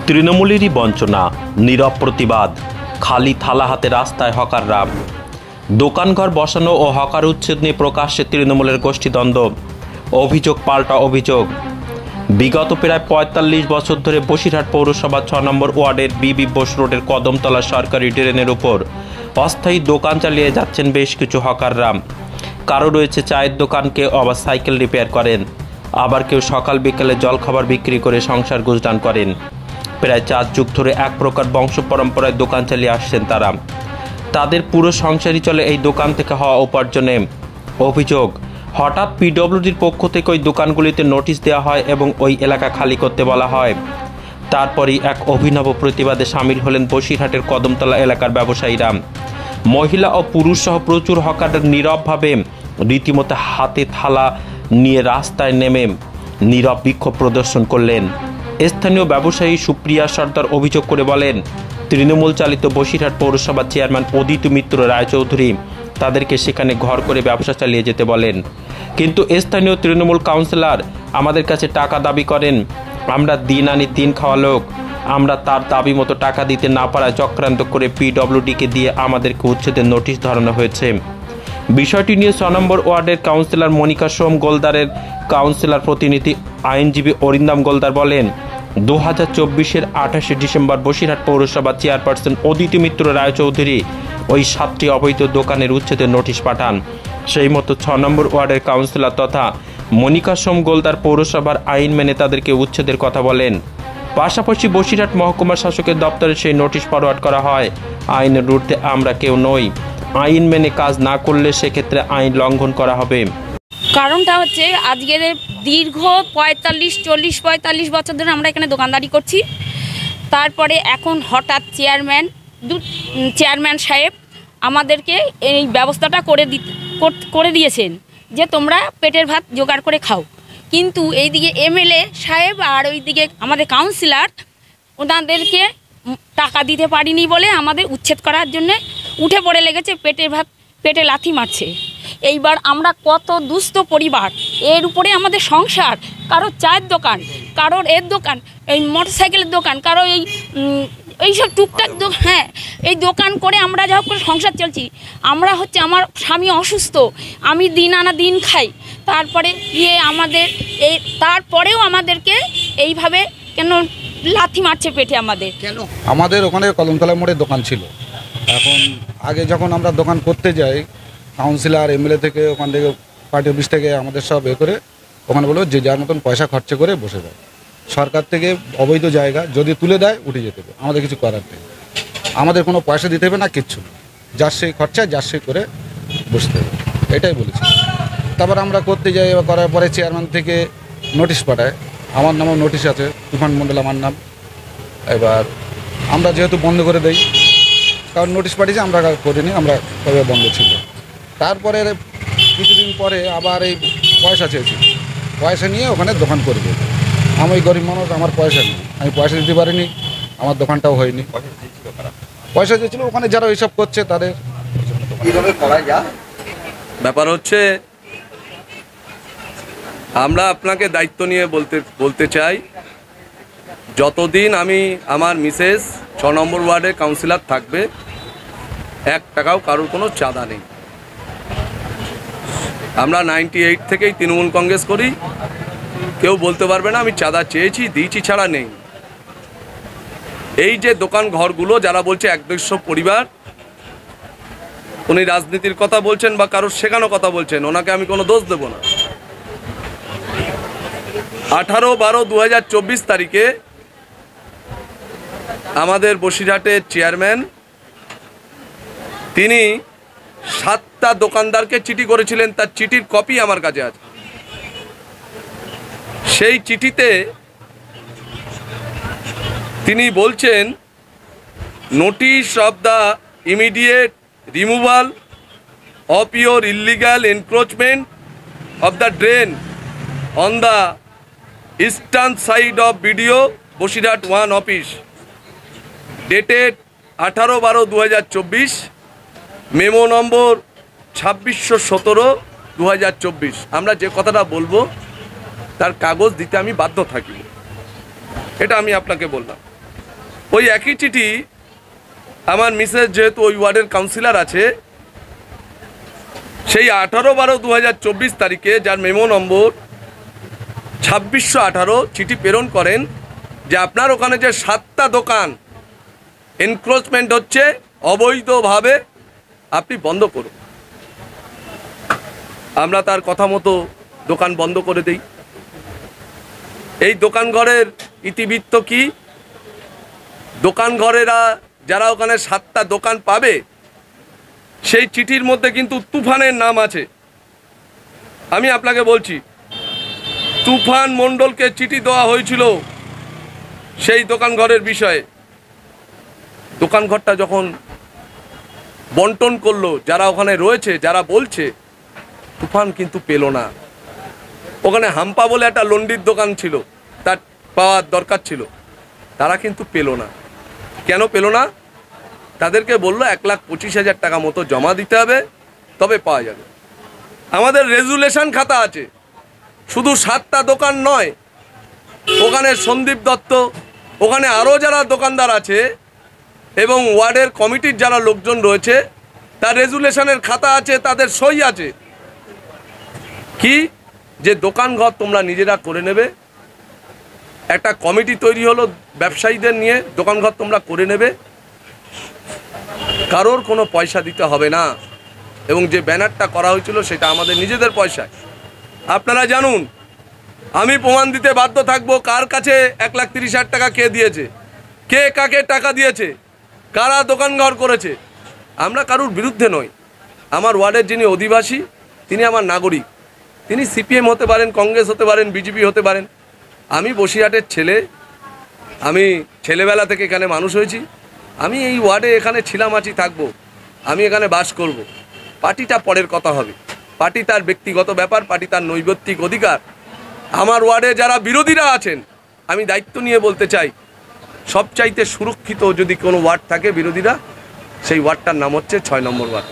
তৃণমূলেরই বঞ্চনা, নীরব প্রতিবাদ, খালি থালা হাতে রাস্তায় হকাররা। দোকানঘর বসানো ও হকার উচ্ছেদ নিয়ে প্রকাশ্যে তৃণমূলের গোষ্ঠীদ্বন্দ্ব, অভিযোগ পাল্টা অভিযোগ। বিগত প্রায় ৪৫ বছর ধরে বসিরহাট পৌরসভা ৬ নম্বর ওয়ার্ডের বিবি বোস রোডের কদমতলা সরকারি ড্রেনের উপর অস্থায়ী দোকান চালিয়ে যাচ্ছেন বেশ কিছু হকাররা। কারো রয়েছে চায়ের দোকান, কেউ আবার সাইকেল রিপেয়ার করেন, আবার কেউ সকাল বিকেলে জলখাবার বিক্রি করে সংসার গুজরান করেন। প্রায় ৪ যুগ ধরে এক প্রকার বংশ পরম্পরায় দোকান চালিয়ে আসছেন তারা। তাদের পুরো সংসারই চলে এই দোকান থেকে হওয়া উপার্জনে। অভিযোগ, হঠাৎ পিডব্লিউডির পক্ষ থেকে ওই দোকানগুলিতে নোটিশ দেওয়া হয় এবং ওই এলাকা খালি করতে বলা হয়। তারপরই এক অভিনব প্রতিবাদে সামিল হলেন বসিরহাটের কদমতলা এলাকার ব্যবসায়ীরা। মহিলা ও পুরুষ সহ প্রচুর হকাররা নীরবভাবে রীতিমতো হাতে থালা নিয়ে রাস্তায় নেমে নীরব বিক্ষোভ প্রদর্শন করলেন। স্থানীয় ব্যবসায়ী সুপ্রিয়া সর্দার অভিযোগ করে বলেন, তৃণমূল চালিত বসিরহাট পৌরসভার চেয়ারম্যান অদিত মিত্র রায়চৌধুরী তাদেরকে সেখানে ঘর করে ব্যবসা চালিয়ে যেতে বলেন। কিন্তু স্থানীয় তৃণমূল কাউন্সিলর আমাদের কাছে টাকা দাবি করেন। আমরা দিন আনি দিন খাওয়া লোক, আমরা তার দাবি মতো টাকা দিতে না পারায় চক্রান্ত করে পিডব্লিউডিকে দিয়ে আমাদেরকে উচ্ছেদের নোটিশ ধরানো হয়েছে। বিষয়টি নিয়ে ৬ নম্বর ওয়ার্ডের কাউন্সিলর মনিকা সোম গোলদারের কাউন্সিলর প্রতিনিধি আইনজীবী অরিন্দম গোলদার বলেন, ২০২৪-এর ২৮শে ডিসেম্বর বসিরহাট পৌরসভা চেয়ারপারসন অদিত মিত্র রায়চৌধুরী ওই ৭টি অবৈধ দোকানের উচ্ছেদের নোটিশ পাঠান। সেই মতো ৬ নম্বর ওয়ার্ডের কাউন্সিলর তথা মনিকা সোম গোলদার পৌরসভার আইন মেনে তাদেরকে উচ্ছেদের কথা বলেন। পাশাপাশি বসিরহাট মহকুমা শাসকের দপ্তরে সেই নোটিশ ফরওয়ার্ড করা হয়। আইনের ঊর্ধ্বে আমরা কেউ নই, আইন মেনে কাজ না করলে সেক্ষেত্রে আইন লঙ্ঘন করা হবে। কারণটা হচ্ছে আজকের দীর্ঘ ৪৫ বছর ধরে আমরা এখানে দোকানদারি করছি। তারপরে এখন হঠাৎ চেয়ারম্যান সাহেব আমাদেরকে এই ব্যবস্থাটা করে দিয়েছেন যে তোমরা পেটের ভাত জোগাড় করে খাও। কিন্তু এইদিকে এমএলএ সাহেব আর ওইদিকে আমাদের কাউন্সিলর ওনাদেরকে টাকা দিতে পারিনি বলে আমাদের উচ্ছেদ করার জন্য উঠে পড়ে লেগেছে, পেটে লাথি মারছে। এইবার আমরা কত দুস্থ পরিবার, এর উপরে আমাদের সংসার, কারো চায়ের দোকান, কারোর এর দোকান, এই মোটরসাইকেলের দোকান, কারো এইসব টুকটাক হ্যাঁ এই দোকান করে আমরা যা করে সংসার চলছি। আমরা আমার স্বামী অসুস্থ, আমি দিন আনা দিন খাই। তারপরে তারপরেও আমাদেরকে এইভাবে কেন লাথি মারছে পেটে আমাদের? আমাদের ওখানে কদমতলা মোড়ে দোকান ছিল। এখন আগে যখন আমরা দোকান করতে যাই, কাউন্সিলর এমএলএ থেকে ওখান থেকে পার্টি অফিস থেকে আমাদের সব করে ওখানে বলবো যে যার মতন পয়সা খরচা করে বসে যায়। সরকার থেকে অবৈধ জায়গা যদি তুলে দেয় উঠে যেতে হবে, আমাদের কিছু করার নেই। আমাদের কোনো পয়সা দিতে হবে না, কিচ্ছু যার সেই খরচা যার সেই করে বসতে হবে, এটাই বলেছি। তারপর আমরা করতে যাই, এবার করার পরে চেয়ারম্যান থেকে নোটিশ পাঠায়। আমার নামও নোটিশ আছে, তুফান মণ্ডল আমার নাম। এবার আমরা যেহেতু বন্ধ করে দেই, কারণ নোটিশ পাঠিয়েছি আমরা করিনি, আমরা তবে বন্ধ ছিল। তারপরে কিছুদিন পরে আবার এই পয়সা চেয়েছি, পয়সা নিয়ে ওখানে দোকান করবে। আমি গরিব মানুষ, আমার পয়সা নেই, আমি পয়সা দিতে পারিনি, আমার দোকানটাও হয়নি। পয়সা দিয়েছিল ওখানে যারা এইসব করছে তাদের। ব্যাপার হচ্ছে আমরা আপনাকে দায়িত্ব নিয়ে বলতে চাই, যতদিন আমি আমার মিসেস ৬ নম্বর ওয়ার্ডের কাউন্সিলর থাকবে ১ টাকাও কারোর কোনো চাঁদা নেই। আমরা 98 থেকেই তৃণমূল কংগ্রেস করি, কেউ বলতে পারবে না আমি চাঁদা চেয়েছি দিয়েছি ছাড়া নেই। এই যে দোকান ঘরগুলো যারা বলছে ১-১৫০ পরিবার, উনি রাজনীতির কথা বলছেন বা কারোর শেখানো কথা বলছেন, ওনাকে আমি কোনো দোষ দেব না। 18/12/2024 তারিখে আমাদের বসিরহাটের চেয়ারম্যান তিনি 7টা দোকানদারকে চিঠি করেছিলেন, তার চিঠির কপি আমার কাছে আছে। সেই চিঠিতে তিনি বলছেন, notice of the immediate removal of your illegal encroachment of the drain on the eastern side of BDO Basirhat 1 office, dated 18/12/2024, memo number 2617/2024। আমরা যে কথাটা বলবো তার কাগজ দিতে আমি বাধ্য থাকি, এটা আমি আপনাকে বললাম। ওই একই চিঠি আমার মিসেস যেহেতু ওই ওয়ার্ডের কাউন্সিলর আছে, সেই 18/12/2024 তারিখে, যার মেমো নম্বর 2618, চিঠি প্রেরণ করেন যে আপনার ওখানে যে 7টা দোকান এনক্রোচমেন্ট হচ্ছে অবৈধভাবে, আপনি বন্ধ করুন। আমরা তার কথা মতো দোকান বন্ধ করে দেই। এই দোকানঘরের ইতিবৃত্ত কি? দোকানঘরেরা যারা ওখানে 7টা দোকান পাবে, সেই চিঠির মধ্যে কিন্তু তুফানের নাম আছে। আমি আপনাকে বলছি, তুফান মণ্ডলকে চিঠি দেওয়া হয়েছিল সেই দোকানঘরের বিষয়ে। দোকানঘরটা যখন বন্টন করলো, যারা ওখানে রয়েছে, যারা বলছে, তুফান কিন্তু পেল না। ওখানে হাম্পা বলে একটা লন্ডির দোকান ছিল, তার পাওয়ার দরকার ছিল, তারা কিন্তু পেল না। কেন পেল না? তাদেরকে বললো 1,25,000 টাকা মতো জমা দিতে হবে, তবে পাওয়া যাবে। আমাদের রেজুলেশন খাতা আছে, শুধু 7টা দোকান নয়, ওখানে সন্দীপ দত্ত, ওখানে আরও যারা দোকানদার আছে এবং ওয়ার্ডের কমিটির যারা লোকজন রয়েছে, তার রেজুলেশনের খাতা আছে, তাদের সই আছে কি যে দোকানঘর তোমরা নিজেরা করে নেবে। একটা কমিটি তৈরি হলো ব্যবসায়ীদের নিয়ে, দোকানঘর তোমরা করে নেবে, কারোর কোনো পয়সা দিতে হবে না। এবং যে ব্যানারটা করা হয়েছিল সেটা আমাদের নিজেদের পয়সায়। আপনারা জানুন, আমি প্রমাণ দিতে বাধ্য থাকবো কার কাছে 1,30,000 টাকা কে দিয়েছে, কে কাকে টাকা দিয়েছে, কারা দোকানঘর করেছে। আমরা কারোর বিরুদ্ধে নই। আমার ওয়ার্ডের যিনি অধিবাসী, তিনি আমার নাগরিক, তিনি সিপিএম হতে পারেন, কংগ্রেস হতে পারেন, বিজেপি হতে পারেন। আমি বসিরহাটের ছেলে, আমি ছেলেবেলা থেকে এখানে মানুষ হয়েছি, আমি এই ওয়ার্ডে এখানে ছিলাম, আছি, থাকবো, আমি এখানে বাস করব। পার্টিটা পরের কথা হবে, পার্টি তার ব্যক্তিগত ব্যাপার, পার্টি তার নৈতিক অধিকার। আমার ওয়ার্ডে যারা বিরোধীরা আছেন, আমি দায়িত্ব নিয়ে বলতে চাই, সবচাইতে সুরক্ষিত যদি কোনো ওয়ার্ড থাকে বিরোধীরা, সেই ওয়ার্ডটার নাম হচ্ছে 6 নম্বর ওয়ার্ড।